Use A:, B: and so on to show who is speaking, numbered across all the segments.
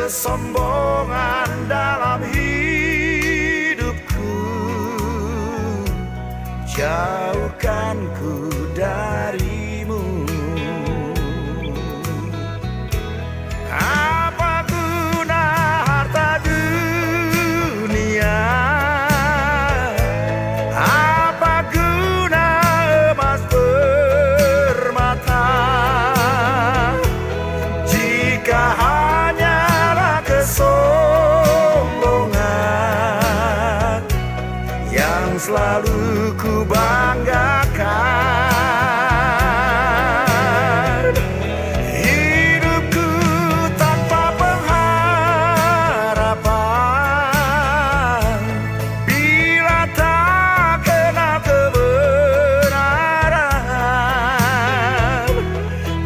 A: kesombongan dalam hidupku, jauhkan ku darimu. Apa guna harta dunia, apa guna emas permata, jika hanyalah kesombongan yang selalu ku banggakan. Hidupku tanpa pengharapan, bila tak kenal kebenaran.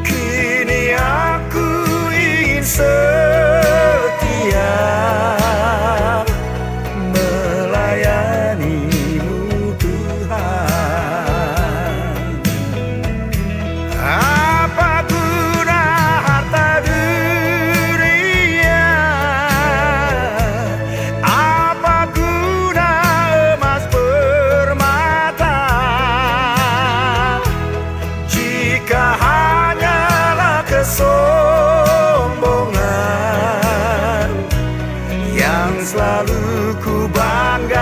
A: Kini aku ingin setia melayanimu Tuhan. Apa guna harta dunia, apa guna emas permata, jika hanyalah kesombongan yang selalu ku banggakan.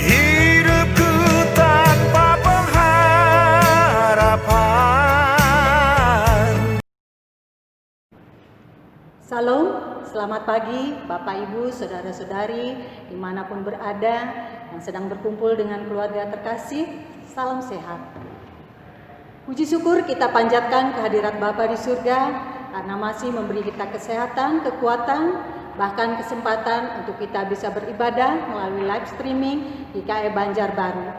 A: Hidupku tanpa pengharapan.
B: Salam, selamat pagi Bapak Ibu, Saudara-saudari dimanapun berada yang sedang berkumpul dengan keluarga terkasih. Salam sehat. Puji syukur kita panjatkan kehadirat Bapa di surga karena masih memberi kita kesehatan, kekuatan, bahkan kesempatan untuk kita bisa beribadah melalui live streaming di KE Banjarbaru.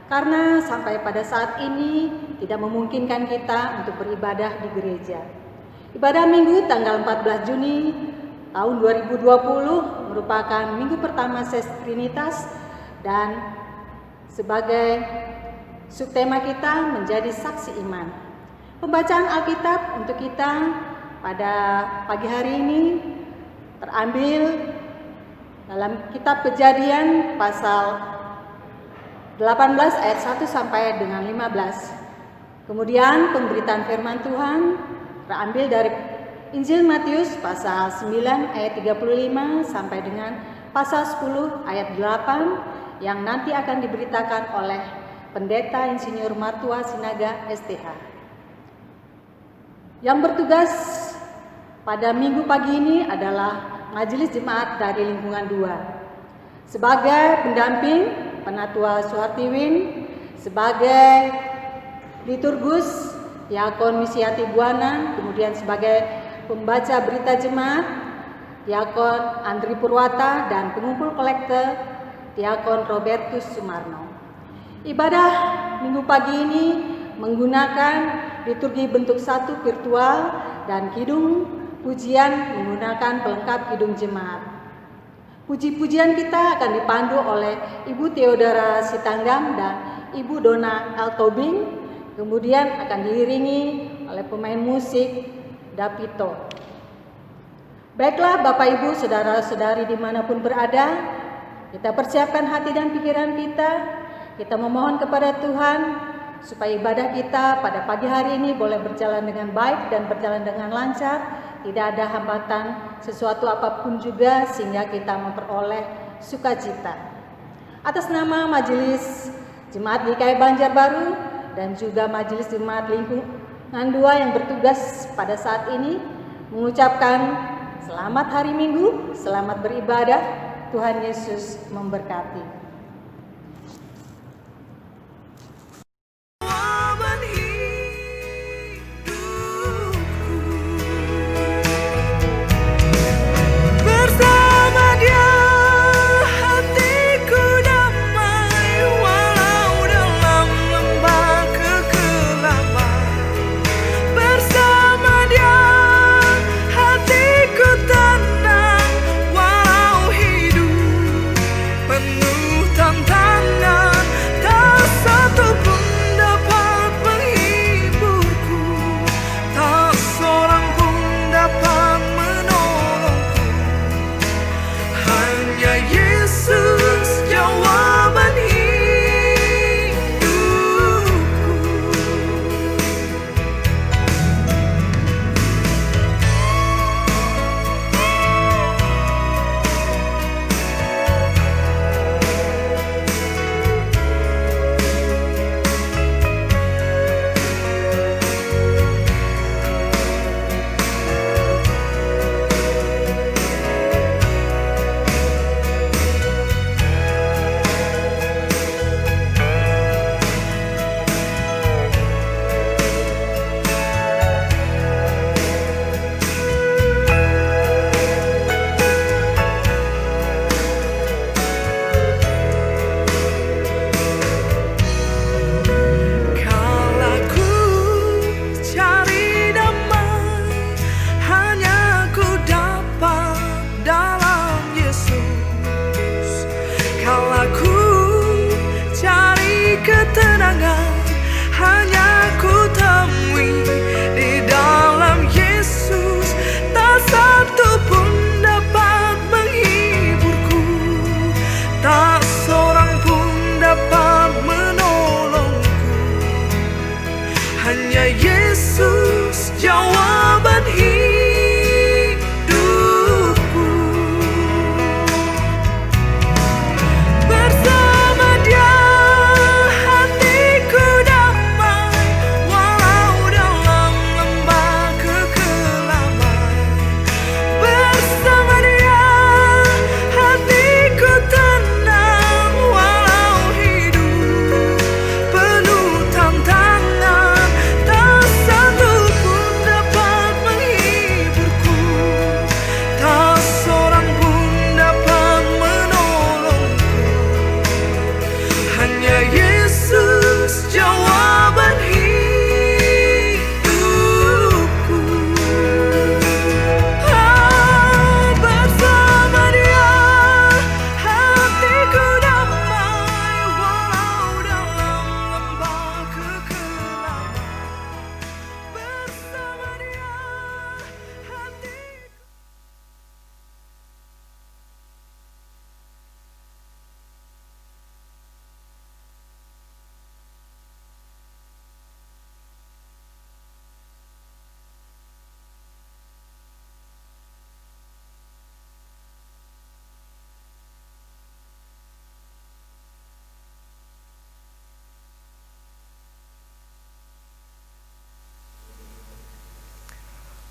B: Karena sampai pada saat ini tidak memungkinkan kita untuk beribadah di gereja. Ibadah Minggu tanggal 14 Juni tahun 2020 merupakan minggu pertama Ses Trinitas dan sebagai subtema kita menjadi saksi iman. Pembacaan Alkitab untuk kita pada pagi hari ini terambil dalam kitab Kejadian pasal 18 ayat 1 sampai dengan 15. Kemudian pemberitaan firman Tuhan terambil dari Injil Matius pasal 9 ayat 35 sampai dengan pasal 10 ayat 8 yang nanti akan diberitakan oleh Pendeta Insinyur Martua Sinaga STH. Yang bertugas pada minggu pagi ini adalah Majelis Jemaat dari Lingkungan 2. Sebagai pendamping Penatua Suhartiwin, sebagai liturgus Diakon Misiati Buana, kemudian sebagai pembaca berita jemaat Diakon Andri Purwata, dan pengumpul kolekte Diakon Robertus Sumarno. Ibadah minggu pagi ini menggunakan liturgi bentuk satu virtual dan kidung pujian menggunakan pelengkap kidung jemaat. Puji-pujian kita akan dipandu oleh Ibu Theodora Sitanggam dan Ibu Dona Altobing, kemudian akan diiringi oleh pemain musik Dapito. Baiklah Bapak Ibu, Saudara-saudari dimanapun berada, kita persiapkan hati dan pikiran kita. Kita memohon kepada Tuhan supaya ibadah kita pada pagi hari ini boleh berjalan dengan baik dan berjalan dengan lancar, tidak ada hambatan sesuatu apapun juga, sehingga kita memperoleh sukacita. Atas nama Majelis Jemaat GKI Banjarbaru dan juga Majelis Jemaat Lingkungan 2 yang bertugas pada saat ini mengucapkan selamat hari Minggu, selamat beribadah, Tuhan Yesus memberkati.
A: Penuh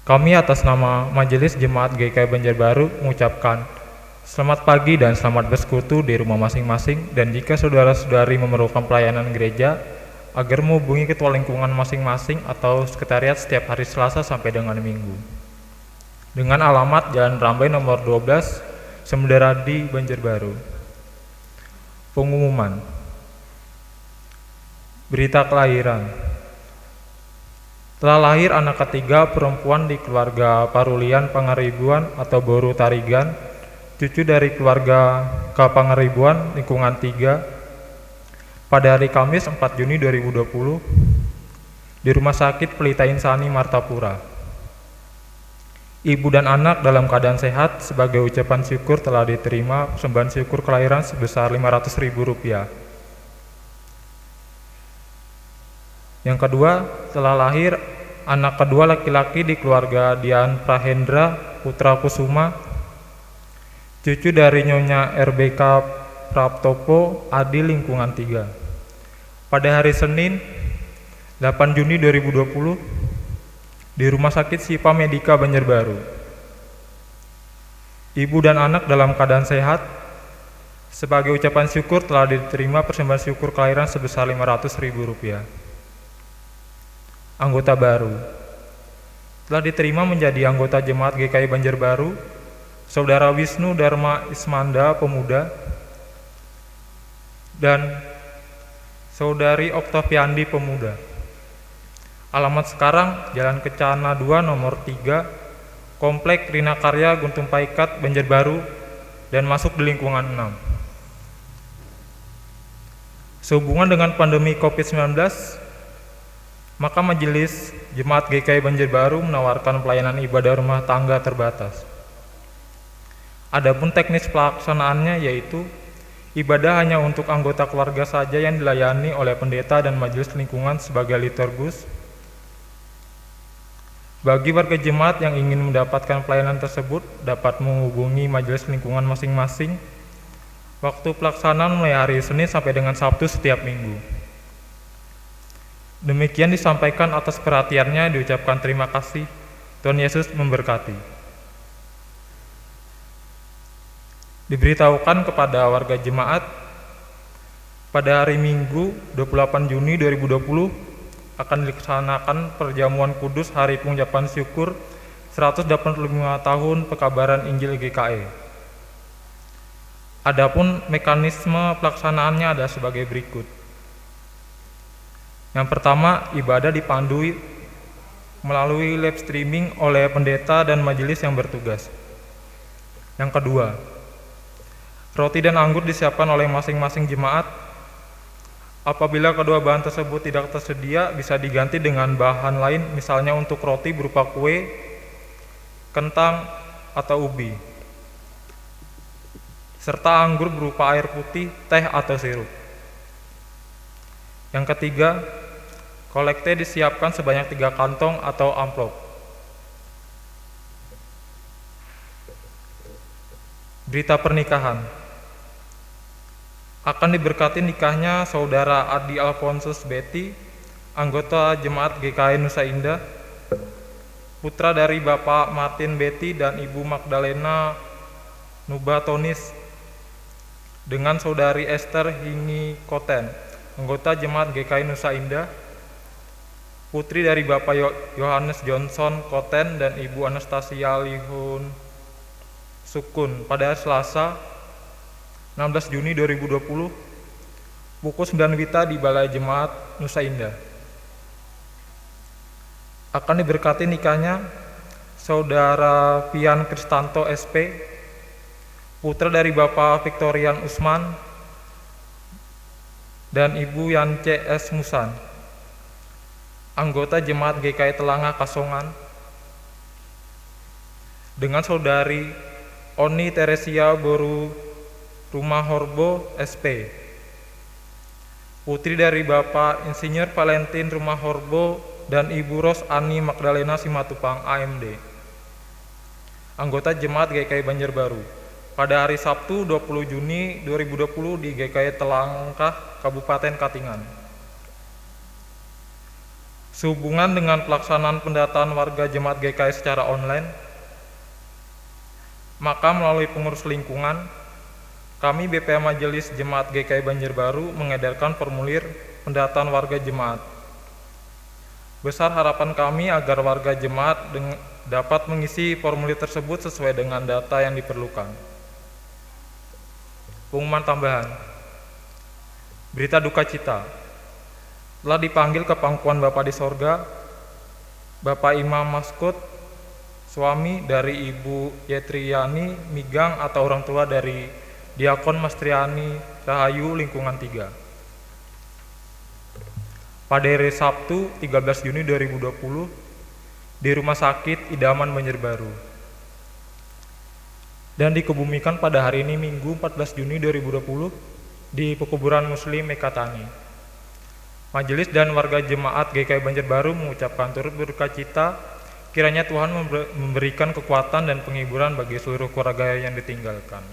C: Kami atas nama Majelis Jemaat GKI Banjarbaru mengucapkan selamat pagi dan selamat bersekutu di rumah masing-masing, dan jika saudara-saudari memerlukan pelayanan gereja, agar menghubungi ketua lingkungan masing-masing atau sekretariat setiap hari Selasa sampai dengan Minggu. Dengan alamat Jalan Rambai nomor 12, Semendaradi, Banjarbaru. Pengumuman. Berita kelahiran. Telah lahir anak ketiga perempuan di keluarga Parulian Pangaribuan atau Boru Tarigan, cucu dari keluarga K. Pangaribuan lingkungan 3, pada hari Kamis 4 Juni 2020 di Rumah Sakit Pelita Insani Martapura. Ibu dan anak dalam keadaan sehat. Sebagai ucapan syukur telah diterima persembahan syukur kelahiran sebesar Rp500.000. Yang kedua, telah lahir anak kedua laki-laki di keluarga Dian Prahendra Putra Kusuma, cucu dari Nyonya RBK Praptopo Adi lingkungan 3. Pada hari Senin 8 Juni 2020 di Rumah Sakit Sipa Medika Banjarbaru. Ibu dan anak dalam keadaan sehat. Sebagai ucapan syukur telah diterima persembahan syukur kelahiran sebesar Rp500.000. Anggota baru. Telah diterima menjadi anggota Jemaat GKI Banjarbaru Saudara Wisnu Dharma Ismanda Pemuda dan Saudari Oktaviandi Pemuda. Alamat sekarang Jalan Kencana 2 nomor 3, Komplek Rina Karya Guntung Paikat Banjarbaru, dan masuk di lingkungan 6. Sehubungan dengan pandemi COVID-19, maka Majelis Jemaat GKI Banjarbaru menawarkan pelayanan ibadah rumah tangga terbatas. Adapun teknis pelaksanaannya yaitu ibadah hanya untuk anggota keluarga saja yang dilayani oleh pendeta dan majelis lingkungan sebagai liturgus. Bagi warga jemaat yang ingin mendapatkan pelayanan tersebut dapat menghubungi majelis lingkungan masing-masing. Waktu pelaksanaan mulai hari Senin sampai dengan Sabtu setiap minggu. Demikian disampaikan, atas perhatiannya diucapkan terima kasih. Tuhan Yesus memberkati. Diberitahukan kepada warga jemaat, pada hari Minggu 28 Juni 2020 akan dilaksanakan perjamuan kudus Hari Pengucapan Syukur 185 tahun Pekabaran Injil GKI. Adapun mekanisme pelaksanaannya ada sebagai berikut. Yang pertama, ibadah dipandu melalui live streaming oleh pendeta dan majelis yang bertugas. Yang kedua, roti dan anggur disiapkan oleh masing-masing jemaat. Apabila kedua bahan tersebut tidak tersedia, bisa diganti dengan bahan lain, misalnya untuk roti berupa kue, kentang, atau ubi, serta anggur berupa air putih, teh, atau sirup. Yang ketiga, kolekte disiapkan sebanyak 3 kantong atau amplop. Berita pernikahan. Akan diberkati nikahnya Saudara Adi Alfonsus Betty, anggota Jemaat GKI Nusa Indah, putra dari Bapak Martin Betty dan Ibu Magdalena Nubatonis, dengan Saudari Esther Hingi Koten, anggota Jemaat GKI Nusa Indah, putri dari Bapak Yohanes Johnson Koten dan Ibu Anastasia Lihun Sukun, pada Selasa 16 Juni 2020 pukul 9 WITA di Balai Jemaat Nusa Indah. Akan diberkati nikahnya Saudara Pian Kristanto SP, putra dari Bapak Victorian Usman dan Ibu Yance S. Musan, anggota Jemaat GKI Telangah Kasongan, dengan Saudari Oni Teresia Boru Rumah Horbo SP, putri dari Bapak Insinyur Valentin Rumah Horbo dan Ibu Ros Ani Magdalena Simatupang AMD, anggota Jemaat GKI Banjarbaru, pada hari Sabtu 20 Juni 2020 di GKI Telangkah, Kabupaten Katingan. Sehubungan dengan pelaksanaan pendataan warga Jemaat GKI secara online, maka melalui pengurus lingkungan, kami BPA Majelis Jemaat GKI Banjarbaru mengedarkan formulir pendataan warga jemaat. Besar harapan kami agar warga jemaat dapat mengisi formulir tersebut sesuai dengan data yang diperlukan. Pengumuman tambahan. Berita duka cita. Telah dipanggil ke pangkuan Bapa di sorga, Bapak Imam Maskut, suami dari Ibu Yetriani Migang atau orang tua dari Diakon Mastriani Rahayu Lingkungan 3. Pada hari Sabtu 13 Juni 2020 di Rumah Sakit Idaman Banjarbaru. Dan dikebumikan pada hari ini Minggu 14 Juni 2020 di Pekuburan Muslim Mekatani. Majelis dan warga jemaat GKI Banjarbaru mengucapkan turut berduka cita kiranya Tuhan memberikan kekuatan dan penghiburan bagi seluruh keluarga yang ditinggalkan.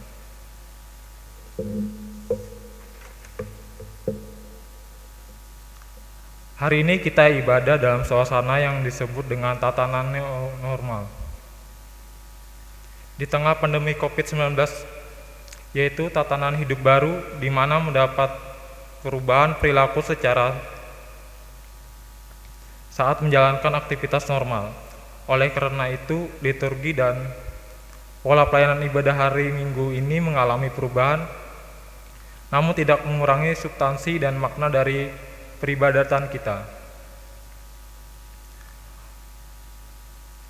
C: Hari ini kita ibadah dalam suasana yang disebut dengan tatanan normal. Di tengah pandemi COVID-19, yaitu tatanan hidup baru di mana mendapat perubahan perilaku secara saat menjalankan aktivitas normal. Oleh karena itu, liturgi dan pola pelayanan ibadah hari Minggu ini mengalami perubahan, namun tidak mengurangi substansi dan makna dari peribadatan kita.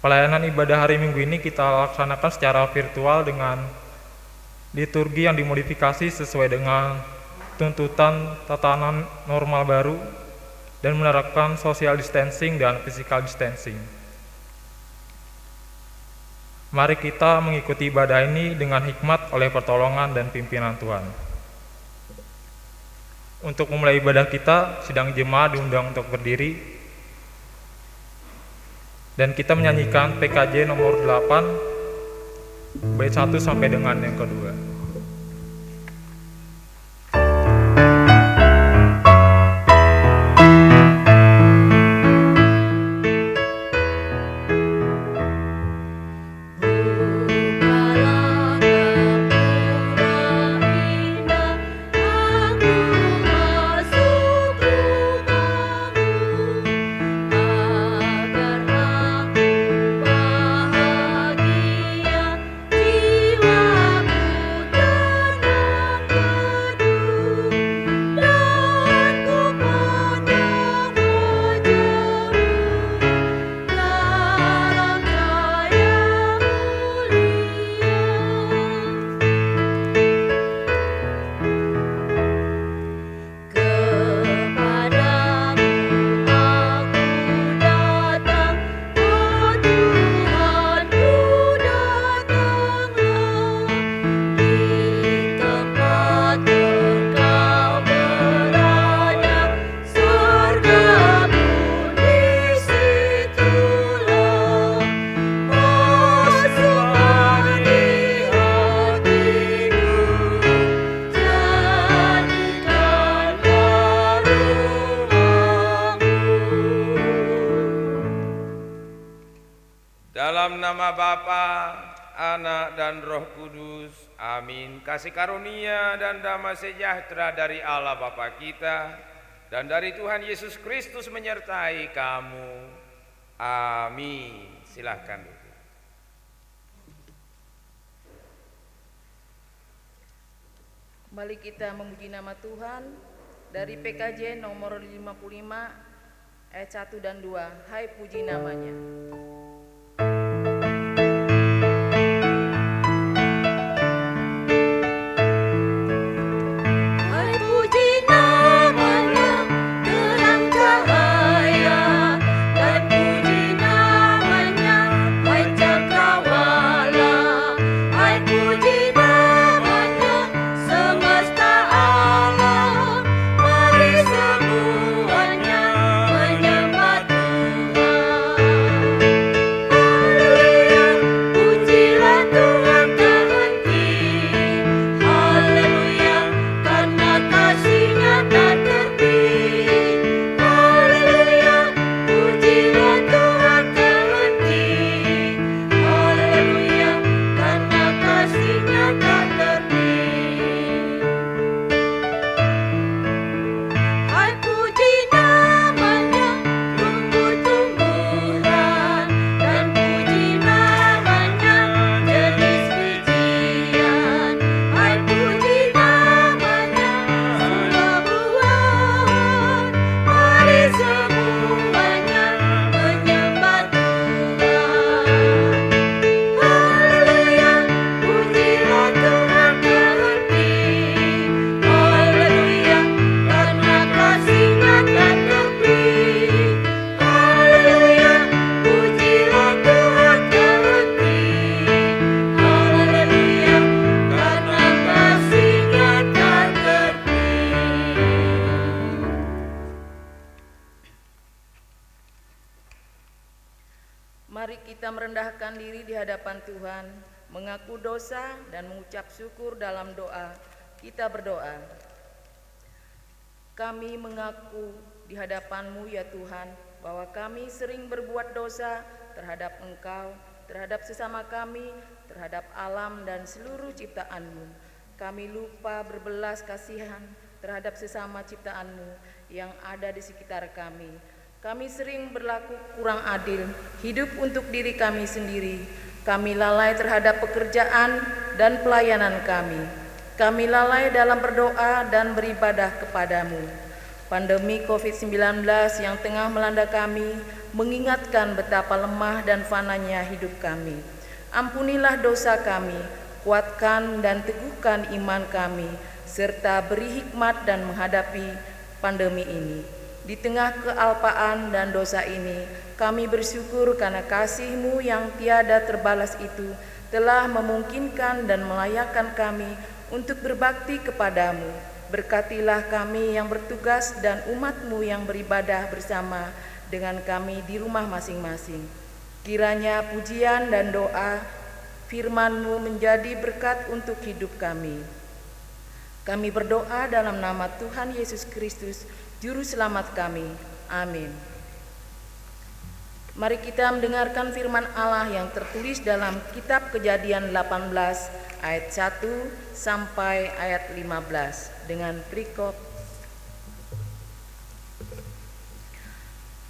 C: Pelayanan ibadah hari Minggu ini kita laksanakan secara virtual dengan liturgi yang dimodifikasi sesuai dengan tuntutan tatanan normal baru dan menerapkan social distancing dan physical distancing. Mari kita mengikuti ibadah ini dengan hikmat oleh pertolongan dan pimpinan Tuhan. Untuk memulai ibadah kita, sidang jemaat diundang untuk berdiri dan kita menyanyikan PKJ nomor 8 bait 1 sampai dengan yang kedua.
D: Dalam nama Bapa, Anak dan Roh Kudus, amin. Kasih karunia dan damai sejahtera dari Allah Bapa kita dan dari Tuhan Yesus Kristus menyertai kamu, amin. Silahkan duduk.
E: Kembali kita memuji nama Tuhan dari PKJ nomor 55 ayat 1 dan 2. Hai puji namanya.
F: Semuanya menyembah Tuhan.
E: Mari kita merendahkan diri di hadapan Tuhan, mengaku dosa dan mengucap syukur dalam doa. Kita berdoa. Kami mengaku di hadapan-Mu ya Tuhan, bahwa kami sering berbuat dosa terhadap Engkau, terhadap sesama kami, terhadap alam dan seluruh ciptaan-Mu. Kami lupa berbelas kasihan terhadap sesama ciptaan-Mu yang ada di sekitar kami. Kami sering berlaku kurang adil, hidup untuk diri kami sendiri. Kami lalai terhadap pekerjaan dan pelayanan kami. Kami lalai dalam berdoa dan beribadah kepadamu. Pandemi COVID-19 yang tengah melanda kami mengingatkan betapa lemah dan fananya hidup kami. Ampunilah dosa kami, kuatkan dan teguhkan iman kami, serta beri hikmat dan menghadapi pandemi ini. Di tengah kealpaan dan dosa ini, kami bersyukur karena kasih-Mu yang tiada terbalas itu telah memungkinkan dan melayakkan kami untuk berbakti kepadamu. Berkatilah kami yang bertugas dan umat-Mu yang beribadah bersama dengan kami di rumah masing-masing. Kiranya pujian dan doa firman-Mu menjadi berkat untuk hidup kami. Kami berdoa dalam nama Tuhan Yesus Kristus, Juru Selamat kami. Amin. Mari kita mendengarkan firman Allah yang tertulis dalam kitab Kejadian 18 ayat 1 sampai ayat 15 dengan perikop.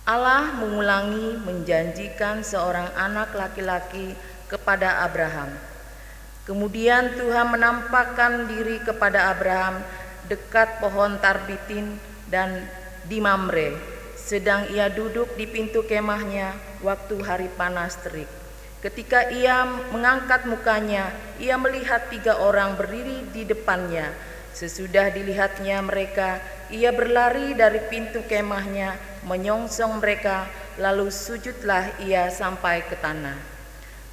E: Allah mengulangi menjanjikan seorang anak laki-laki kepada Abraham. Kemudian Tuhan menampakkan diri kepada Abraham dekat pohon tarbitin dan di Mamre, sedang ia duduk di pintu kemahnya waktu hari panas terik. Ketika ia mengangkat mukanya, ia melihat 3 orang berdiri di depannya. Sesudah dilihatnya mereka, ia berlari dari pintu kemahnya, menyongsong mereka, lalu sujudlah ia sampai ke tanah.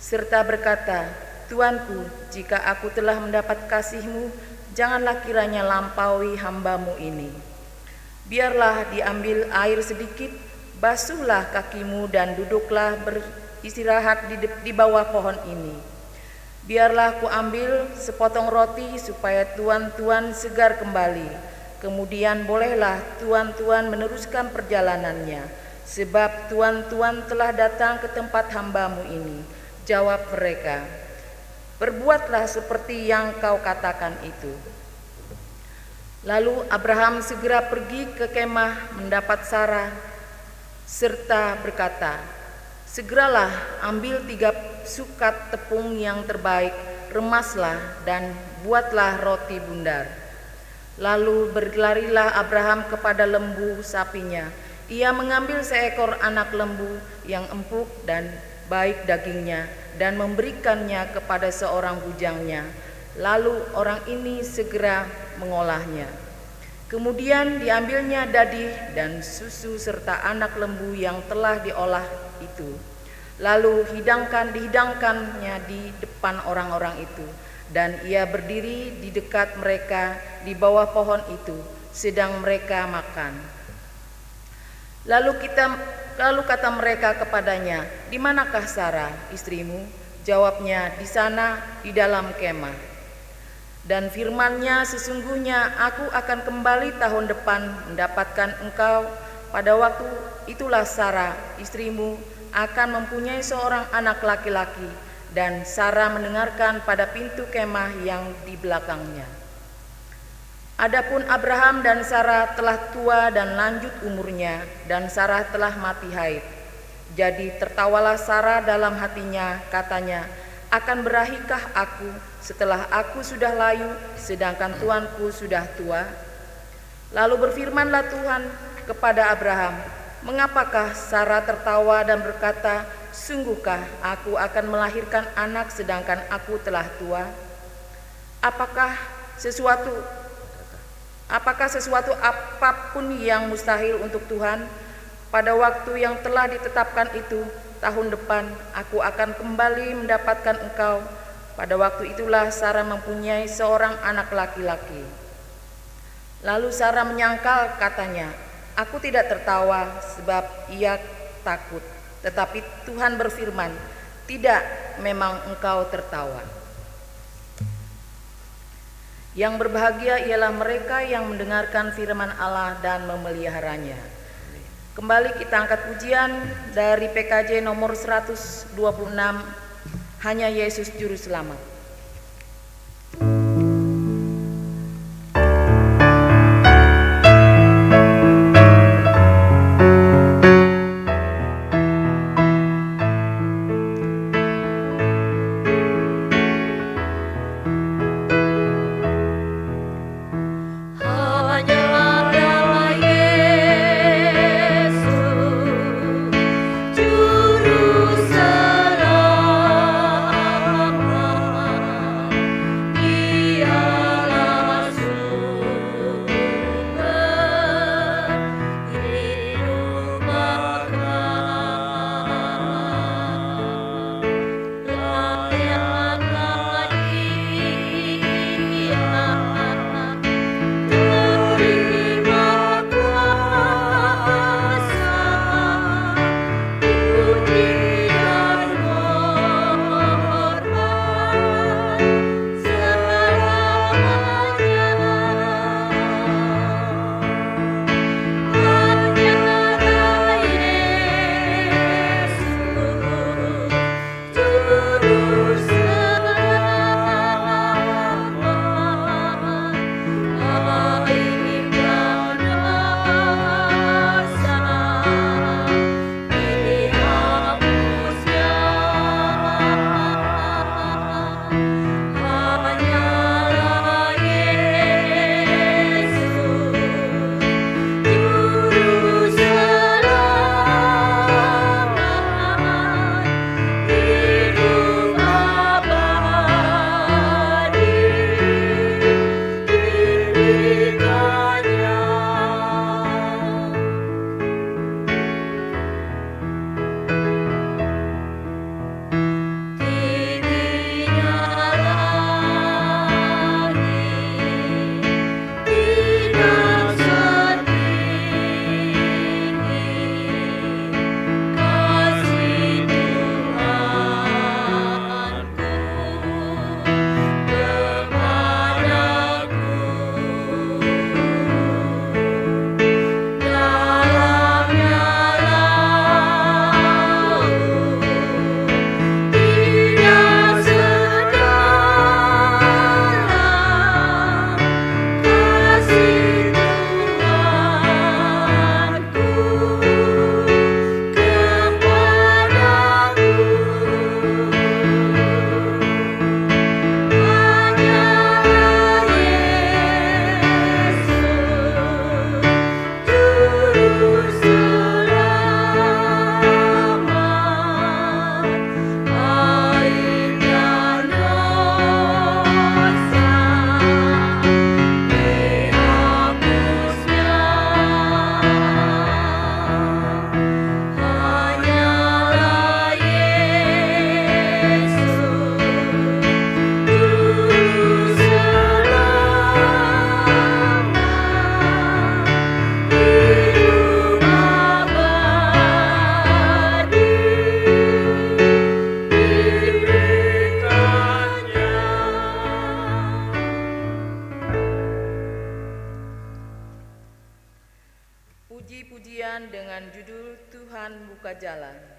E: Serta berkata, Tuanku, jika aku telah mendapat kasih-Mu, janganlah kiranya lampaui hamba-Mu ini. Biarlah diambil air sedikit, basuhlah kakimu dan duduklah beristirahat di bawah pohon ini. Biarlah ku ambil sepotong roti supaya tuan-tuan segar kembali. Kemudian bolehlah tuan-tuan meneruskan perjalanannya, sebab tuan-tuan telah datang ke tempat hamba-Mu ini. Jawab mereka, berbuatlah seperti yang kau katakan itu. Lalu Abraham segera pergi ke kemah mendapat Sarah serta berkata, segeralah ambil 3 sukat tepung yang terbaik, remaslah dan buatlah roti bundar. Lalu berlarilah Abraham kepada lembu sapinya. Ia mengambil seekor anak lembu yang empuk dan baik dagingnya dan memberikannya kepada seorang bujangnya. Lalu orang ini segera mengolahnya. Kemudian diambilnya dadih dan susu serta anak lembu yang telah diolah itu. Lalu dihidangkannya di depan orang-orang itu. Dan ia berdiri di dekat mereka di bawah pohon itu, sedang mereka makan. Lalu kata mereka kepadanya, di manakah Sarah, istrimu? Jawabnya, di sana, di dalam kemah. Dan firman-Nya, sesungguhnya aku akan kembali tahun depan mendapatkan engkau. Pada waktu itulah Sarah, istrimu, akan mempunyai seorang anak laki-laki. Dan Sarah mendengarkan pada pintu kemah yang di belakangnya. Adapun Abraham dan Sarah telah tua dan lanjut umurnya, dan Sarah telah mati haid. Jadi tertawalah Sarah dalam hatinya, katanya, akan berahikah aku setelah aku sudah layu, sedangkan tuanku sudah tua? Lalu berfirmanlah Tuhan kepada Abraham, mengapakah Sarah tertawa dan berkata, sungguhkah aku akan melahirkan anak sedangkan aku telah tua? Apakah sesuatu apapun yang mustahil untuk Tuhan? Pada waktu yang telah ditetapkan itu, tahun depan aku akan kembali mendapatkan engkau. Pada waktu itulah Sarah mempunyai seorang anak laki-laki. Lalu Sarah menyangkal, katanya, aku tidak tertawa sebab ia takut. Tetapi Tuhan berfirman, "Tidak, memang engkau tertawa." Yang berbahagia ialah mereka yang mendengarkan firman Allah dan memeliharanya. Kembali kita angkat pujian dari PKJ nomor 126, Hanya Yesus Juru Selamat. Puji-pujian dengan judul Tuhan Buka Jalan.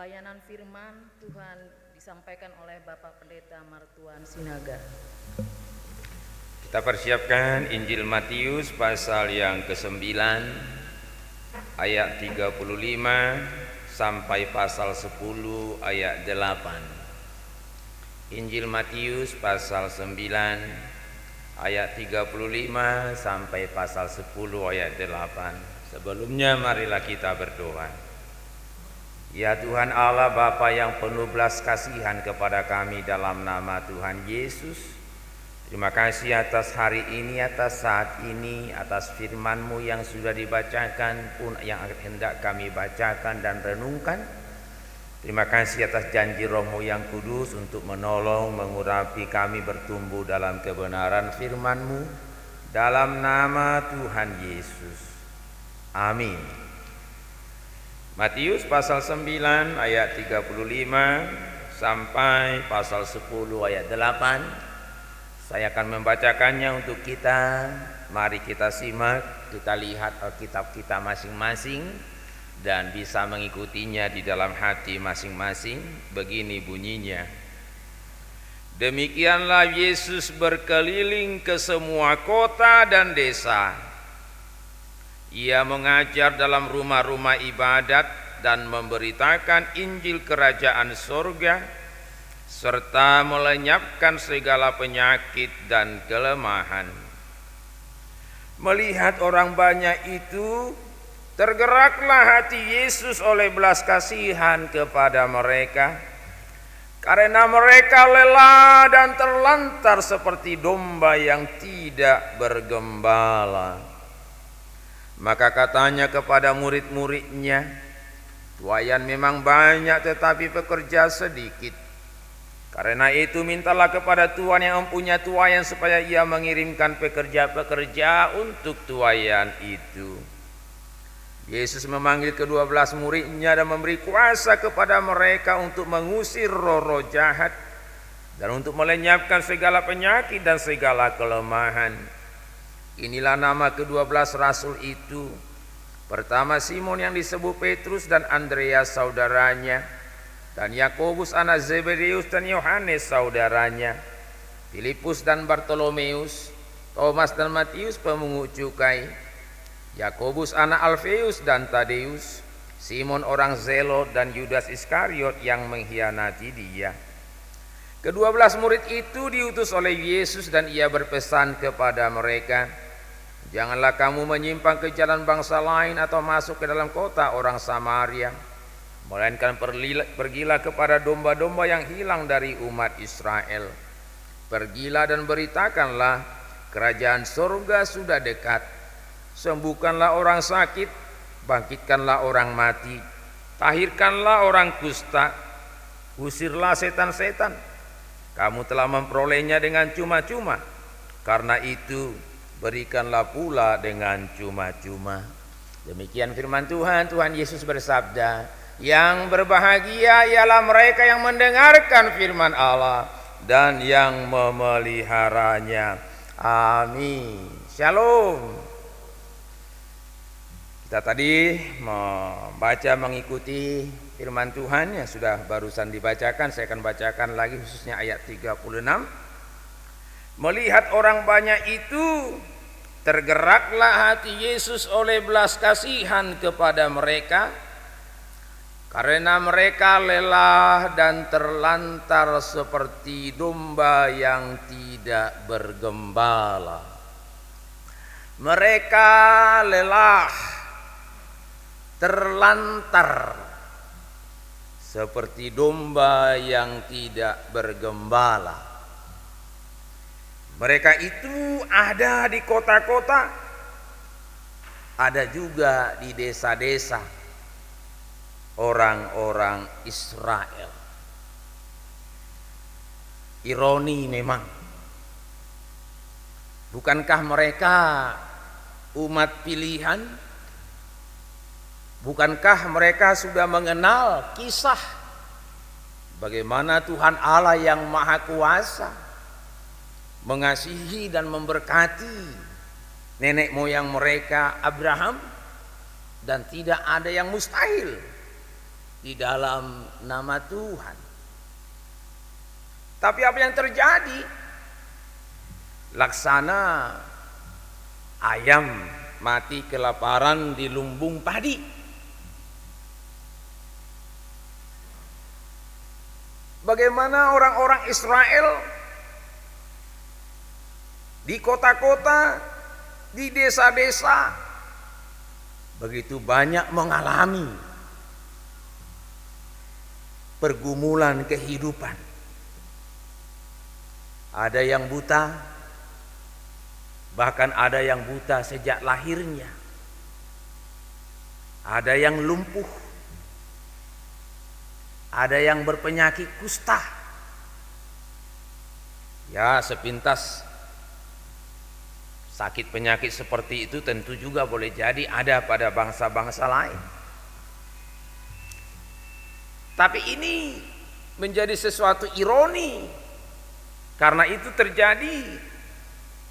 E: Pelayanan firman Tuhan disampaikan oleh Bapak Pendeta Martuan Sinaga.
D: Kita persiapkan Injil Matius pasal yang ke-9 ayat 35 sampai pasal 10 ayat 8. Injil Matius pasal 9 ayat 35 sampai pasal 10 ayat 8. Sebelumnya marilah kita berdoa. Ya Tuhan Allah Bapa yang penuh belas kasihan kepada kami dalam nama Tuhan Yesus, terima kasih atas hari ini, atas saat ini, atas firman-Mu yang sudah dibacakan pun yang hendak kami bacakan dan renungkan. Terima kasih atas janji Roh-Mu yang kudus untuk menolong, mengurapi kami bertumbuh dalam kebenaran firman-Mu. Dalam nama Tuhan Yesus. Amin. Matius pasal 9 ayat 35 sampai pasal 10 ayat 8. Saya akan membacakannya untuk kita. Mari kita simak, kita lihat Alkitab kita masing-masing dan bisa mengikutinya di dalam hati masing-masing. Begini bunyinya. Demikianlah Yesus berkeliling ke semua kota dan desa. Ia mengajar dalam rumah-rumah ibadat dan memberitakan Injil kerajaan surga, serta melenyapkan segala penyakit dan kelemahan. Melihat orang banyak itu, tergeraklah hati Yesus oleh belas kasihan kepada mereka, karena mereka lelah dan terlantar seperti domba yang tidak bergembala. Maka katanya kepada murid-muridnya, tuaian memang banyak tetapi pekerja sedikit. Karena itu mintalah kepada Tuhan yang mempunyai tuaian supaya ia mengirimkan pekerja-pekerja untuk tuaian itu. Yesus memanggil ke-12 muridnya dan memberi kuasa kepada mereka untuk mengusir roh-roh jahat dan untuk melenyapkan segala penyakit dan segala kelemahan. Inilah nama ke-12 rasul itu. Pertama Simon yang disebut Petrus dan Andreas saudaranya, dan Yakobus anak Zebedeus dan Yohanes saudaranya, Filipus dan Bartolomeus, Thomas dan Matius pemungut cukai, Yakobus anak Alfeus dan Tadeus, Simon orang Zelot dan Yudas Iskariot yang mengkhianati dia. Ke-12 murid itu diutus oleh Yesus dan ia berpesan kepada mereka, janganlah kamu menyimpang ke jalan bangsa lain atau masuk ke dalam kota orang Samaria, melainkan pergilah kepada domba-domba yang hilang dari umat Israel. Pergilah dan beritakanlah, kerajaan surga sudah dekat. Sembuhkanlah orang sakit, bangkitkanlah orang mati, tahirkanlah orang kusta, usirlah setan-setan. Kamu telah memperolehnya dengan cuma-cuma, karena itu berikanlah pula dengan cuma-cuma. Demikian firman Tuhan. Tuhan Yesus bersabda, yang berbahagia ialah mereka yang mendengarkan firman Allah dan yang memeliharanya. Amin. Shalom. Kita tadi membaca mengikuti firman Tuhan yang sudah barusan dibacakan. Saya akan bacakan lagi khususnya ayat 36. Melihat orang banyak itu, tergeraklah hati Yesus oleh belas kasihan kepada mereka, karena mereka lelah dan terlantar seperti domba yang tidak bergembala. Mereka lelah, terlantar seperti domba yang tidak bergembala. Mereka itu ada di kota-kota, ada juga di desa-desa orang-orang Israel. Ironi memang. Bukankah mereka umat pilihan? Bukankah mereka sudah mengenal kisah bagaimana Tuhan Allah yang Maha Kuasa mengasihi dan memberkati nenek moyang mereka Abraham, dan tidak ada yang mustahil di dalam nama Tuhan. Tapi apa yang terjadi? Laksana ayam mati kelaparan di lumbung padi. Bagaimana orang-orang Israel di kota-kota, di desa-desa begitu banyak mengalami pergumulan kehidupan. Ada yang buta, bahkan ada yang buta sejak lahirnya. Ada yang lumpuh, ada yang berpenyakit kusta. Ya, sepintas sakit penyakit seperti itu tentu juga boleh jadi ada pada bangsa-bangsa lain. Tapi ini menjadi sesuatu ironi, karena itu terjadi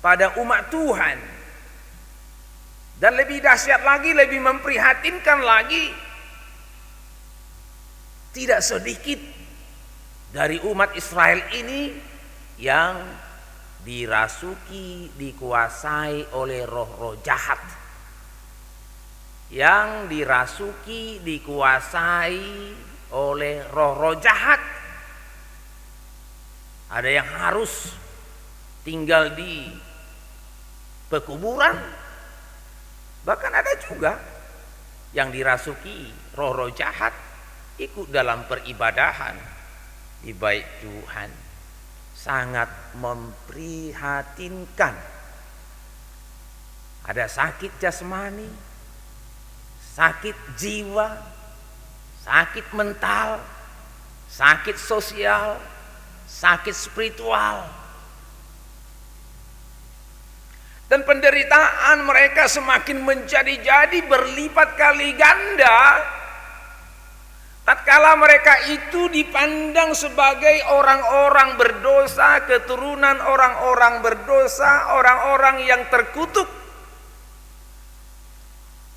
D: pada umat Tuhan. Dan lebih dahsyat lagi, lebih memprihatinkan lagi, tidak sedikit dari umat Israel ini yang dirasuki, dikuasai oleh roh-roh jahat. Yang dirasuki, dikuasai oleh roh-roh jahat. Ada yang harus tinggal di pekuburan. Bahkan ada juga yang dirasuki roh-roh jahat ikut dalam peribadahan di bait Tuhan. Sangat memprihatinkan. Ada sakit jasmani, sakit jiwa, sakit mental, sakit sosial, sakit spiritual. Dan penderitaan mereka semakin menjadi-jadi berlipat kali ganda tatkala mereka itu dipandang sebagai orang-orang berdosa, keturunan orang-orang berdosa, orang-orang yang terkutuk.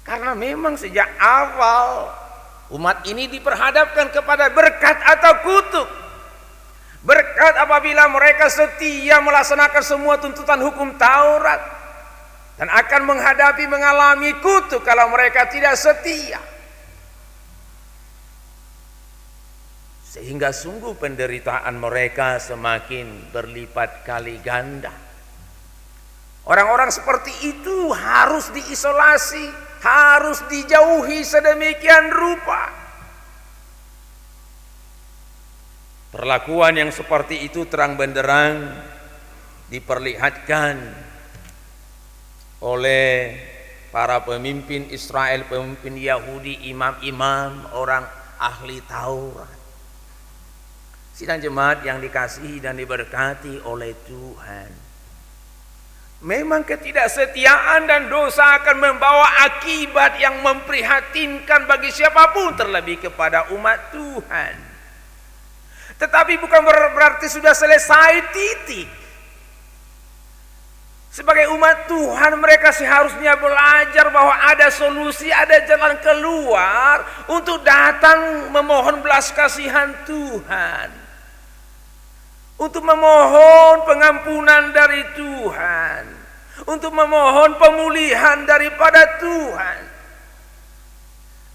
D: Karena memang sejak awal umat ini diperhadapkan kepada berkat atau kutuk. Berkat apabila mereka setia melaksanakan semua tuntutan hukum Taurat, dan akan mengalami kutuk kalau mereka tidak setia. Sehingga sungguh penderitaan mereka semakin berlipat kali ganda. Orang-orang seperti itu harus diisolasi, harus dijauhi sedemikian rupa. Perlakuan yang seperti itu terang benderang diperlihatkan oleh para pemimpin Israel, pemimpin Yahudi, imam-imam, orang ahli Taurat. Sidang jemaat yang dikasihi dan diberkati oleh Tuhan. Memang ketidaksetiaan dan dosa akan membawa akibat yang memprihatinkan bagi siapapun, terlebih kepada umat Tuhan. Tetapi bukan berarti sudah selesai, titik. Sebagai umat Tuhan, mereka seharusnya belajar bahwa ada solusi, ada jalan keluar untuk datang memohon belas kasihan Tuhan, untuk memohon pengampunan dari Tuhan, untuk memohon pemulihan daripada Tuhan.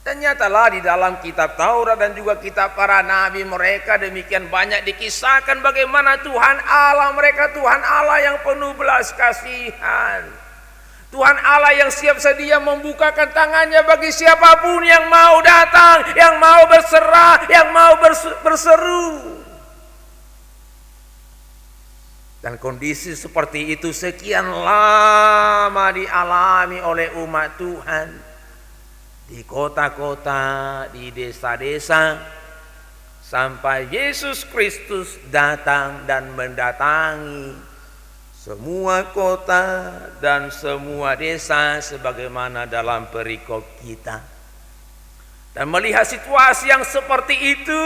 D: Dan nyatalah di dalam kitab Taurat dan juga kitab para nabi mereka demikian banyak dikisahkan bagaimana Tuhan Allah mereka, Tuhan Allah yang penuh belas kasihan, Tuhan Allah yang siap sedia membukakan tangannya bagi siapapun yang mau datang, yang mau berserah, yang mau berseru. Dan kondisi seperti itu sekian lama dialami oleh umat Tuhan di kota-kota, di desa-desa, sampai Yesus Kristus datang dan mendatangi semua kota dan semua desa sebagaimana dalam perikop kita. Dan melihat situasi yang seperti itu,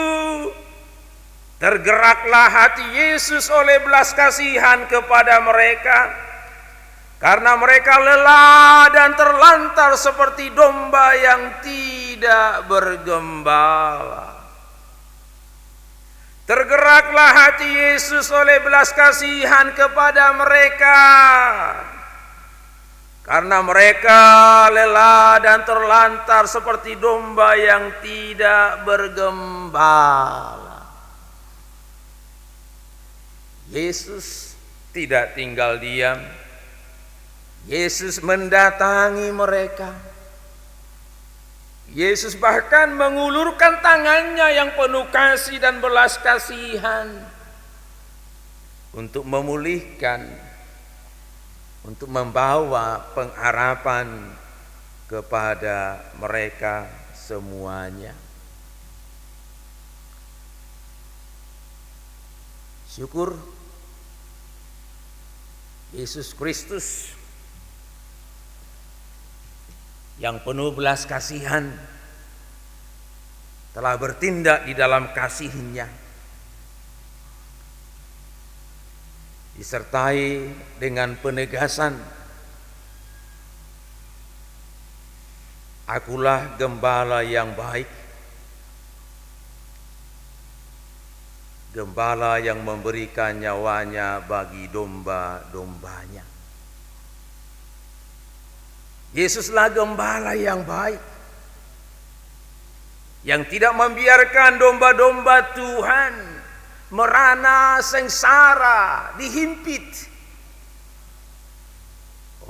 D: tergeraklah hati Yesus oleh belas kasihan kepada mereka, karena mereka lelah dan terlantar seperti domba yang tidak tidak bergembala. Tergeraklah hati Yesus oleh belas kasihan kepada mereka, karena mereka lelah dan terlantar seperti domba yang tidak bergembala. Yesus tidak tinggal diam. Yesus mendatangi mereka. Yesus bahkan mengulurkan tangannya yang penuh kasih dan belas kasihan untuk memulihkan, untuk membawa pengharapan kepada mereka semuanya. Syukur Yesus Kristus yang penuh belas kasihan telah bertindak di dalam kasih-Nya, disertai dengan penegasan, akulah gembala yang baik, gembala yang memberikan nyawanya bagi domba-dombanya. Yesuslah gembala yang baik, yang tidak membiarkan domba-domba Tuhan merana, sengsara, dihimpit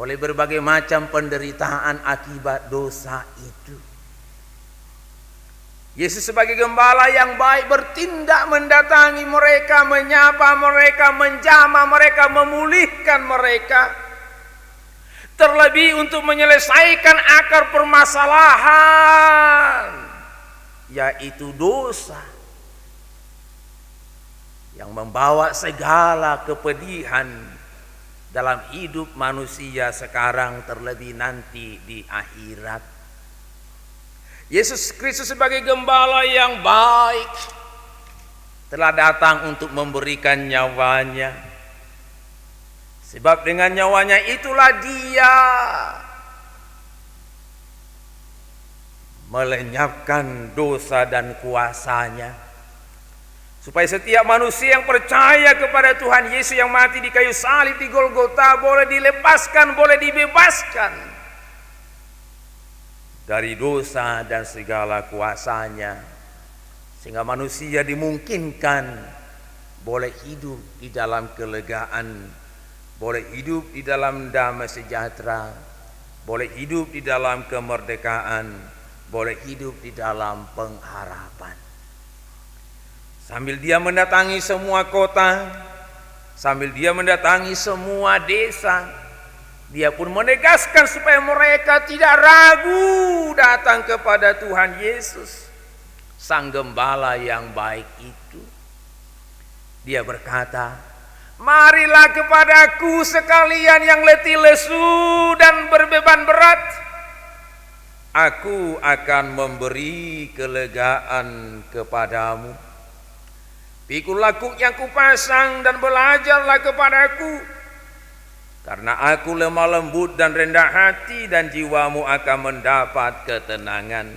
D: oleh berbagai macam penderitaan akibat dosa itu. Yesus sebagai gembala yang baik bertindak mendatangi mereka, menyapa mereka, menjamah mereka, memulihkan mereka. Terlebih untuk menyelesaikan akar permasalahan, yaitu dosa yang membawa segala kepedihan dalam hidup manusia sekarang, terlebih nanti di akhirat. Yesus Kristus sebagai gembala yang baik telah datang untuk memberikan nyawanya. Sebab dengan nyawanya itulah Dia melenyapkan dosa dan kuasanya, supaya setiap manusia yang percaya kepada Tuhan Yesus yang mati di kayu salib di Golgota boleh dilepaskan, boleh dibebaskan dari dosa dan segala kuasanya, sehingga manusia dimungkinkan boleh hidup di dalam kelegaan, boleh hidup di dalam damai sejahtera, boleh hidup di dalam kemerdekaan, boleh hidup di dalam pengharapan. Sambil Dia mendatangi semua kota, sambil Dia mendatangi semua desa, Dia pun menegaskan supaya mereka tidak ragu datang kepada Tuhan Yesus, Sang Gembala yang baik itu. Dia berkata, marilah kepadaku sekalian yang letih lesu dan berbeban berat, aku akan memberi kelegaan kepadamu. Pikul laku yang kupasang dan belajarlah kepadaku, karena aku lemah lembut dan rendah hati, dan jiwamu akan mendapat ketenangan.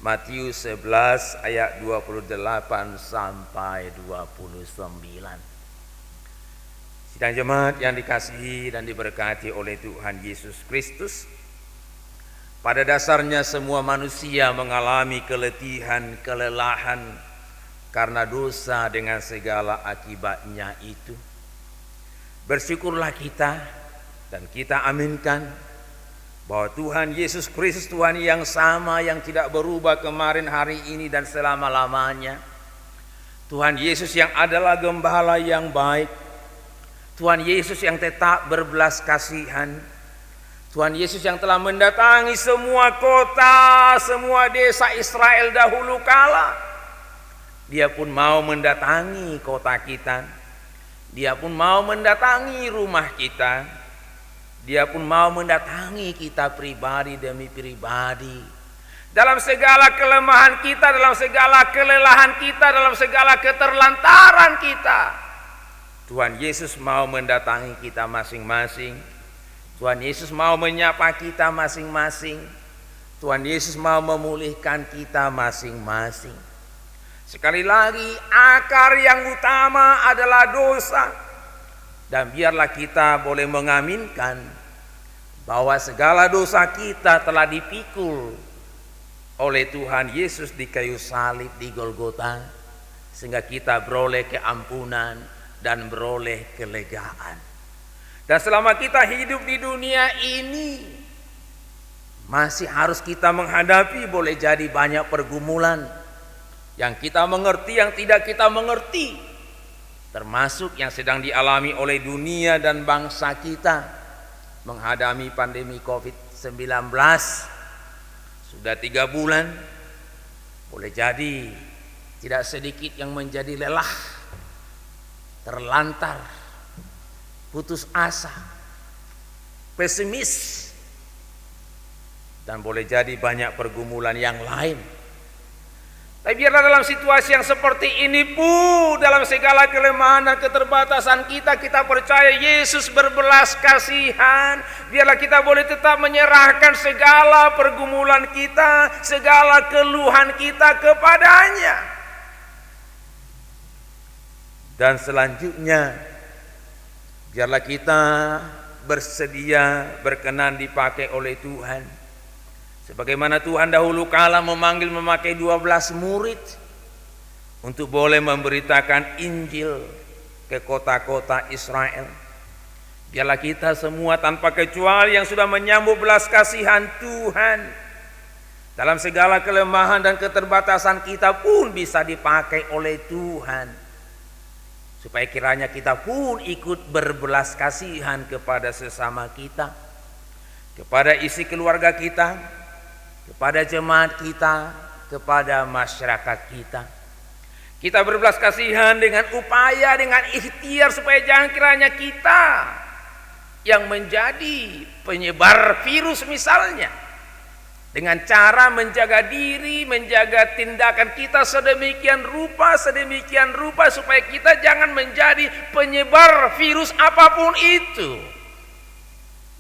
D: Matius 11 ayat 28 sampai 29. Dan jemaat yang dikasihi dan diberkati oleh Tuhan Yesus Kristus, pada dasarnya semua manusia mengalami keletihan, kelelahan karena dosa dengan segala akibatnya itu. Bersyukurlah kita dan kita aminkan bahwa Tuhan Yesus Kristus, Tuhan yang sama, yang tidak berubah kemarin, hari ini, dan selama-lamanya. Tuhan Yesus yang adalah gembala yang baik, Tuhan Yesus yang tetap berbelas kasihan, Tuhan Yesus yang telah mendatangi semua kota, semua desa Israel dahulu kala. Dia pun mau mendatangi kota kita, Dia pun mau mendatangi rumah kita, Dia pun mau mendatangi kita pribadi demi pribadi. Dalam segala kelemahan kita, dalam segala kelelahan kita, dalam segala keterlantaran kita, Tuhan Yesus mau mendatangi kita masing-masing. Tuhan Yesus mau menyapa kita masing-masing. Tuhan Yesus mau memulihkan kita masing-masing. Sekali lagi, akar yang utama adalah dosa. Dan biarlah kita boleh mengaminkan bahwa segala dosa kita telah dipikul oleh Tuhan Yesus di kayu salib di Golgota, sehingga kita beroleh keampunan dan beroleh kelegaan. Dan selama kita hidup di dunia ini, masih harus kita menghadapi boleh jadi banyak pergumulan yang kita mengerti, yang tidak kita mengerti, termasuk yang sedang dialami oleh dunia dan bangsa kita menghadapi pandemi COVID-19. Sudah 3 bulan, boleh jadi tidak sedikit yang menjadi lelah, terlantar, putus asa, pesimis, dan boleh jadi banyak pergumulan yang lain. Tapi biarlah dalam situasi yang seperti ini pun, dalam segala kelemahan dan keterbatasan kita, kita percaya Yesus berbelas kasihan. Biarlah kita boleh tetap menyerahkan segala pergumulan kita, segala keluhan kita kepadanya. Dan selanjutnya, biarlah kita bersedia, berkenan dipakai oleh Tuhan. Sebagaimana Tuhan dahulu kala memakai 12 murid untuk boleh memberitakan Injil ke kota-kota Israel. Biarlah kita semua tanpa kecuali yang sudah menyambut belas kasihan Tuhan, dalam segala kelemahan dan keterbatasan kita pun bisa dipakai oleh Tuhan, supaya kiranya kita pun ikut berbelas kasihan kepada sesama kita, kepada isi keluarga kita, kepada jemaat kita, kepada masyarakat kita. Kita berbelas kasihan dengan upaya, dengan ikhtiar, supaya jangan kiranya kita yang menjadi penyebar virus misalnya, dengan cara menjaga diri, menjaga tindakan kita sedemikian rupa supaya kita jangan menjadi penyebar virus apapun itu.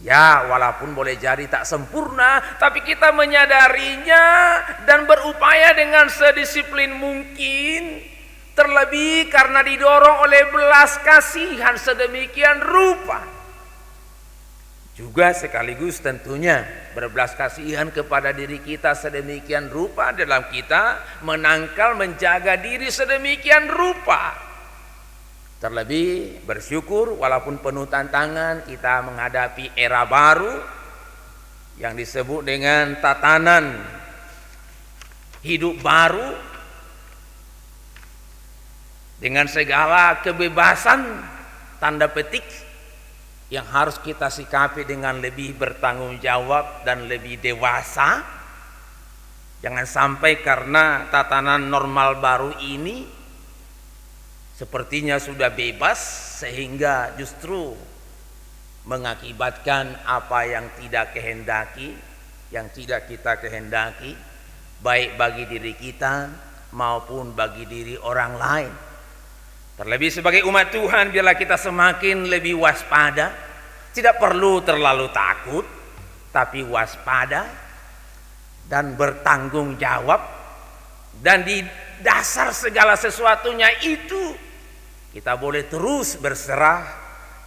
D: Ya, walaupun boleh jadi tak sempurna, tapi kita menyadarinya dan berupaya dengan sedisiplin mungkin, terlebih karena didorong oleh belas kasihan sedemikian rupa. Juga sekaligus tentunya berbelas kasihan kepada diri kita sedemikian rupa dalam kita menangkal, menjaga diri sedemikian rupa. Terlebih bersyukur walaupun penuh tantangan, kita menghadapi era baru yang disebut dengan tatanan hidup baru, dengan segala kebebasan tanda petik yang harus kita sikapi dengan lebih bertanggung jawab dan lebih dewasa. Jangan sampai karena tatanan normal baru ini sepertinya sudah bebas sehingga justru mengakibatkan apa yang tidak kehendaki, yang tidak kita kehendaki, baik bagi diri kita maupun bagi diri orang lain. Terlebih sebagai umat Tuhan, biarlah kita semakin lebih waspada. Tidak perlu terlalu takut, tapi waspada dan bertanggung jawab. Dan di dasar segala sesuatunya itu, kita boleh terus berserah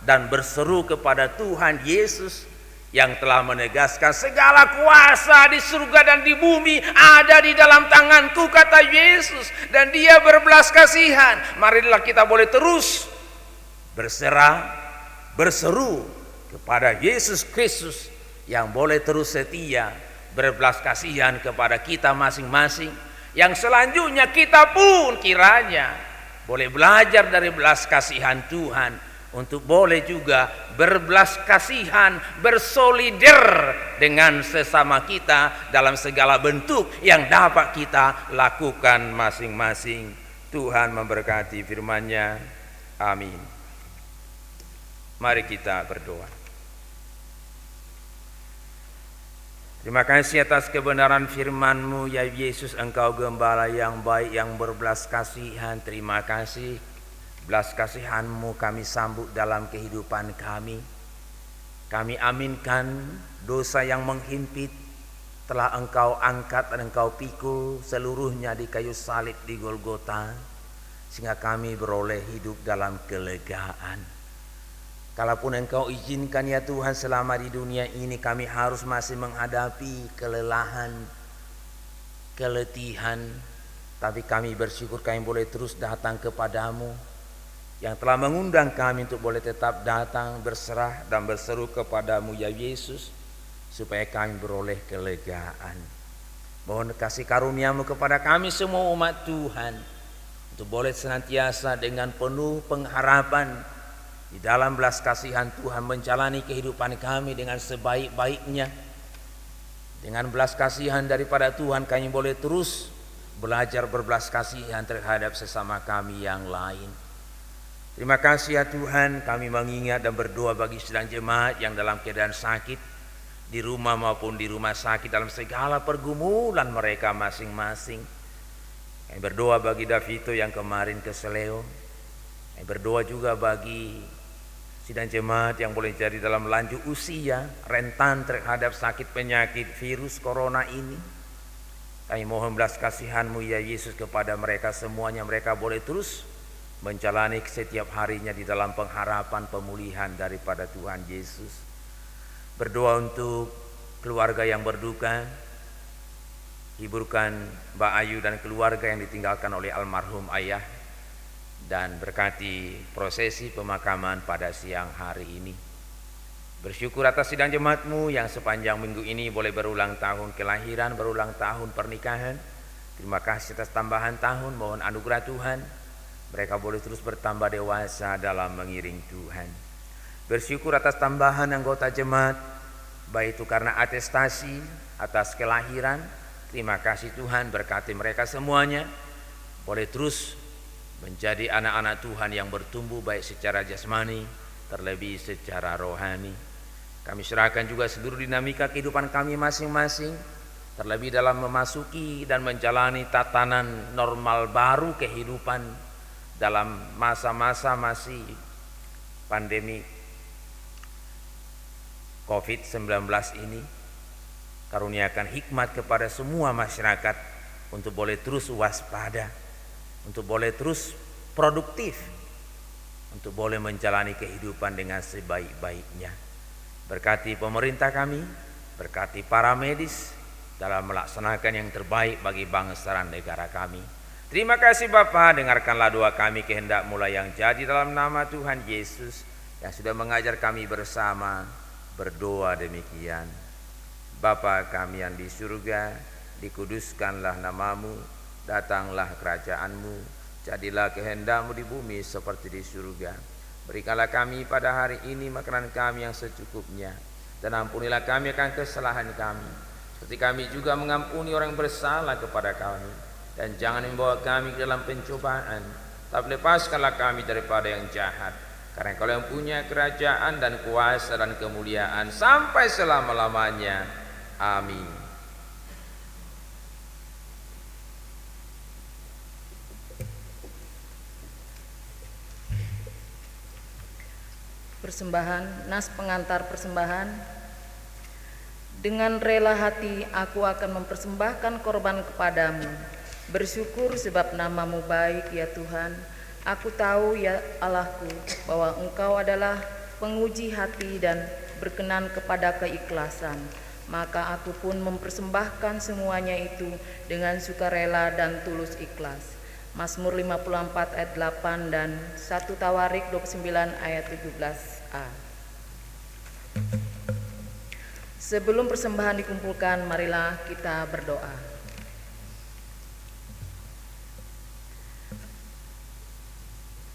D: dan berseru kepada Tuhan Yesus yang telah menegaskan segala kuasa di surga dan di bumi ada di dalam tanganku, kata Yesus, dan Dia berbelas kasihan. Marilah kita boleh terus berserah, berseru kepada Yesus Kristus yang boleh terus setia berbelas kasihan kepada kita masing-masing, yang selanjutnya kita pun kiranya boleh belajar dari belas kasihan Tuhan untuk boleh juga berbelas kasihan, bersolider dengan sesama kita dalam segala bentuk yang dapat kita lakukan masing-masing. Tuhan memberkati firman-Nya. Amin. Mari kita berdoa. Terima kasih atas kebenaran firman-Mu, ya Yesus. Engkau gembala yang baik, yang berbelas kasihan. Terima kasih. Belas kasihan-Mu kami sambut dalam kehidupan kami. Kami aminkan dosa yang menghimpit,
F: telah Engkau angkat dan Engkau pikul seluruhnya di kayu salib di Golgota, sehingga kami beroleh hidup dalam kelegaan. Kalaupun Engkau izinkan ya Tuhan selama di dunia ini kami harus masih menghadapi kelelahan, keletihan, tapi kami bersyukur kami boleh terus datang kepadamu yang telah mengundang kami untuk boleh tetap datang berserah dan berseru kepadamu ya Yesus, supaya kami beroleh kelegaan. Mohon kasih karuniamu kepada kami semua umat Tuhan untuk boleh senantiasa dengan penuh pengharapan di dalam belas kasihan Tuhan menjalani kehidupan kami dengan sebaik-baiknya. Dengan belas kasihan daripada Tuhan kami boleh terus belajar berbelas kasihan terhadap sesama kami yang lain. Terima kasih ya Tuhan, kami mengingat dan berdoa bagi sedang jemaat yang dalam keadaan sakit di rumah maupun di rumah sakit dalam segala pergumulan mereka masing-masing. Kami berdoa bagi Davito yang kemarin ke Seleo. Kami berdoa juga bagi sidang jemaat yang boleh jadi dalam lanjut usia, rentan terhadap sakit penyakit virus corona ini. Kami mohon belas kasihan-Mu ya Yesus kepada mereka semuanya, mereka boleh terus menjalani setiap harinya di dalam pengharapan pemulihan daripada Tuhan Yesus. Berdoa untuk keluarga yang berduka, hiburkan Mbak Ayu dan keluarga yang ditinggalkan oleh almarhum ayah, dan berkati prosesi pemakaman pada siang hari ini. Bersyukur atas sidang jemaat-Mu yang sepanjang minggu ini boleh berulang tahun kelahiran, berulang tahun pernikahan. Terima kasih atas tambahan tahun, mohon anugerah Tuhan mereka boleh terus bertambah dewasa dalam mengiring Tuhan. Bersyukur atas tambahan anggota jemaat, baik itu karena atestasi atas kelahiran. Terima kasih Tuhan, berkati mereka semuanya boleh terus menjadi anak-anak Tuhan yang bertumbuh baik secara jasmani terlebih secara rohani. Kami serahkan juga seluruh dinamika kehidupan kami masing-masing, terlebih dalam memasuki dan menjalani tatanan normal baru kehidupan dalam masa-masa masih pandemi COVID-19 ini. Karuniakan hikmat kepada semua masyarakat untuk boleh terus waspada, untuk boleh terus produktif, untuk boleh menjalani kehidupan dengan sebaik-baiknya. Berkati pemerintah kami, berkati para medis dalam melaksanakan yang terbaik bagi bangsa dan negara kami. Terima kasih Bapa, dengarkanlah doa kami kehendak mulai yang jadi dalam nama Tuhan Yesus yang sudah mengajar kami bersama berdoa demikian. Bapa kami yang di surga, dikuduskanlah namamu, datanglah kerajaan-Mu, jadilah kehendak-Mu di bumi seperti di surga. Berikanlah kami pada hari ini makanan kami yang secukupnya, dan ampunilah kami akan kesalahan kami, seperti kami juga mengampuni orang yang bersalah kepada kami. Dan jangan membawa kami ke dalam pencobaan, tapi lepaskanlah kami daripada yang jahat. Karena Engkau yang punya kerajaan dan kuasa dan kemuliaan sampai selama-lamanya. Amin.
E: Persembahan, nas pengantar persembahan. Dengan rela hati aku akan mempersembahkan korban kepadamu. Bersyukur sebab nama-Mu baik ya Tuhan. Aku tahu ya Allahku bahwa Engkau adalah penguji hati dan berkenan kepada keikhlasan. Maka aku pun mempersembahkan semuanya itu dengan sukarela dan tulus ikhlas. Mazmur 54 ayat 8 dan 1 Tawarik 29 ayat 17a. Sebelum persembahan dikumpulkan, marilah kita berdoa.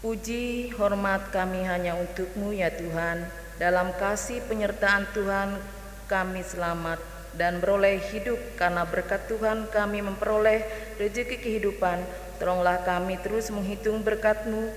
E: Puji hormat kami hanya untuk-Mu ya Tuhan. Dalam kasih penyertaan Tuhan kami selamat dan beroleh hidup. Karena berkat Tuhan kami memperoleh rezeki kehidupan. Tolonglah kami terus menghitung berkat-Mu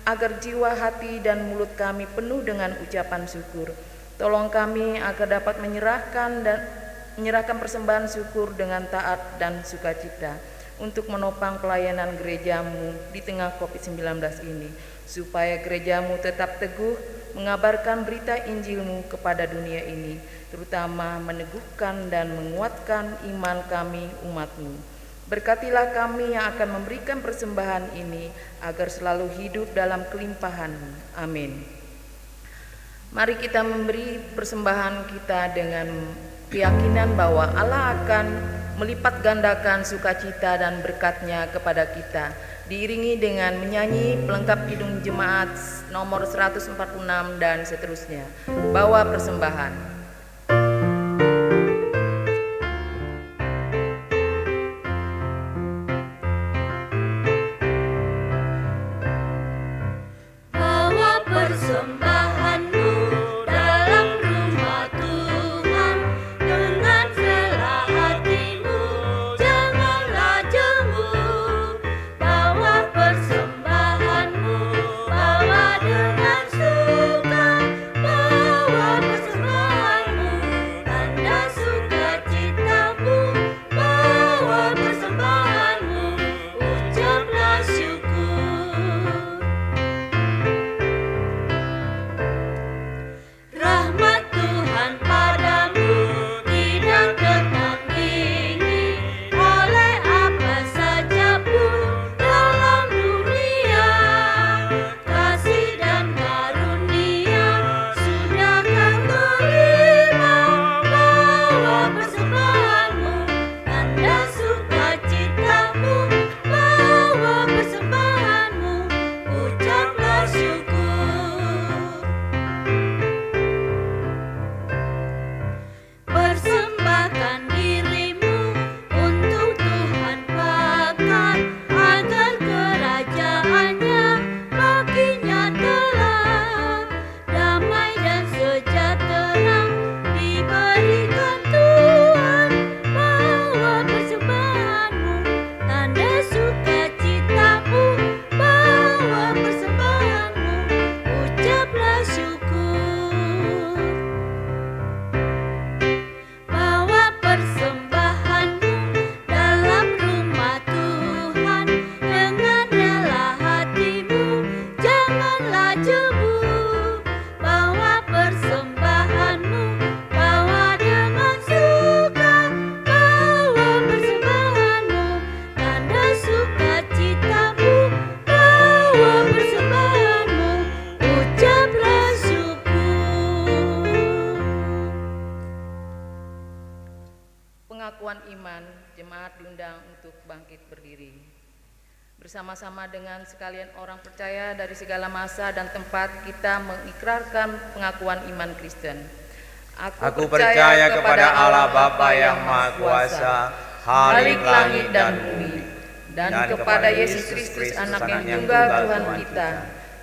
E: agar jiwa, hati, dan mulut kami penuh dengan ucapan syukur. Tolong kami agar dapat menyerahkan persembahan syukur dengan taat dan sukacita untuk menopang pelayanan gereja-Mu di tengah COVID-19 ini, supaya gereja-Mu tetap teguh mengabarkan berita Injil-Mu kepada dunia ini, terutama meneguhkan dan menguatkan iman kami umat-Mu. Berkatilah kami yang akan memberikan persembahan ini, agar selalu hidup dalam kelimpahan-Mu. Amin. Mari kita memberi persembahan kita dengan keyakinan bahwa Allah akan melipat gandakan sukacita dan berkat-Nya kepada kita, diiringi dengan menyanyi pelengkap Kidung Jemaat nomor 146 dan seterusnya. Bawa persembahan. Pengakuan iman, jemaat diundang untuk bangkit berdiri. Bersama-sama dengan sekalian orang percaya dari segala masa dan tempat, kita mengikrarkan pengakuan iman Kristen.
F: Aku percaya kepada Allah Bapa yang Maha Kuasa,
E: Khalik langit dan bumi, dan kepada Yesus Kristus anak yang tunggal Tuhan kita,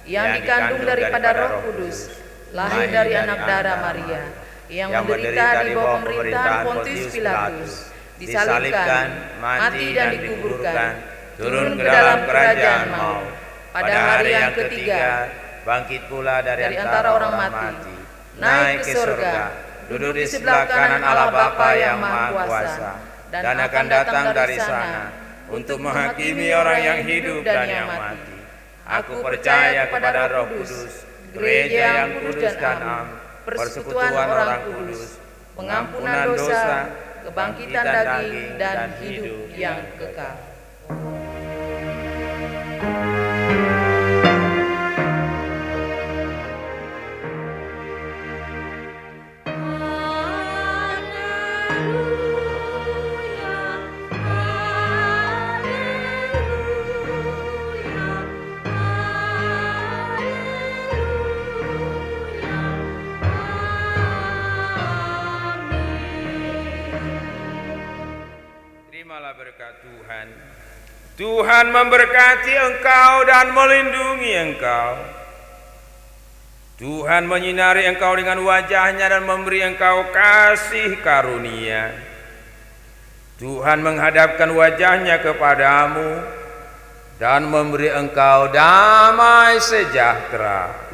E: yang dikandung daripada Roh Kudus, lahir dari anak darah Maria, yang menderita di bawah pemerintahan Pontius Pilatus, disalibkan, mati dan dikuburkan, turun ke dalam kerajaan maut, pada hari yang ketiga
F: bangkit pula dari
E: antara orang mati, naik ke surga, duduk di sebelah kanan Allah Bapa yang Maha Kuasa, dan akan datang dari sana untuk menghakimi orang yang hidup dan yang mati. Aku percaya kepada Roh Kudus, gereja yang kudus dan am, persekutuan orang kudus, pengampunan dosa, kebangkitan daging, dan hidup yang kekal.
D: Terimalah berkat Tuhan. Tuhan memberkati engkau dan melindungi engkau. Tuhan menyinari engkau dengan wajah-Nya dan memberi engkau kasih karunia. Tuhan menghadapkan wajah-Nya kepadamu dan memberi engkau damai sejahtera.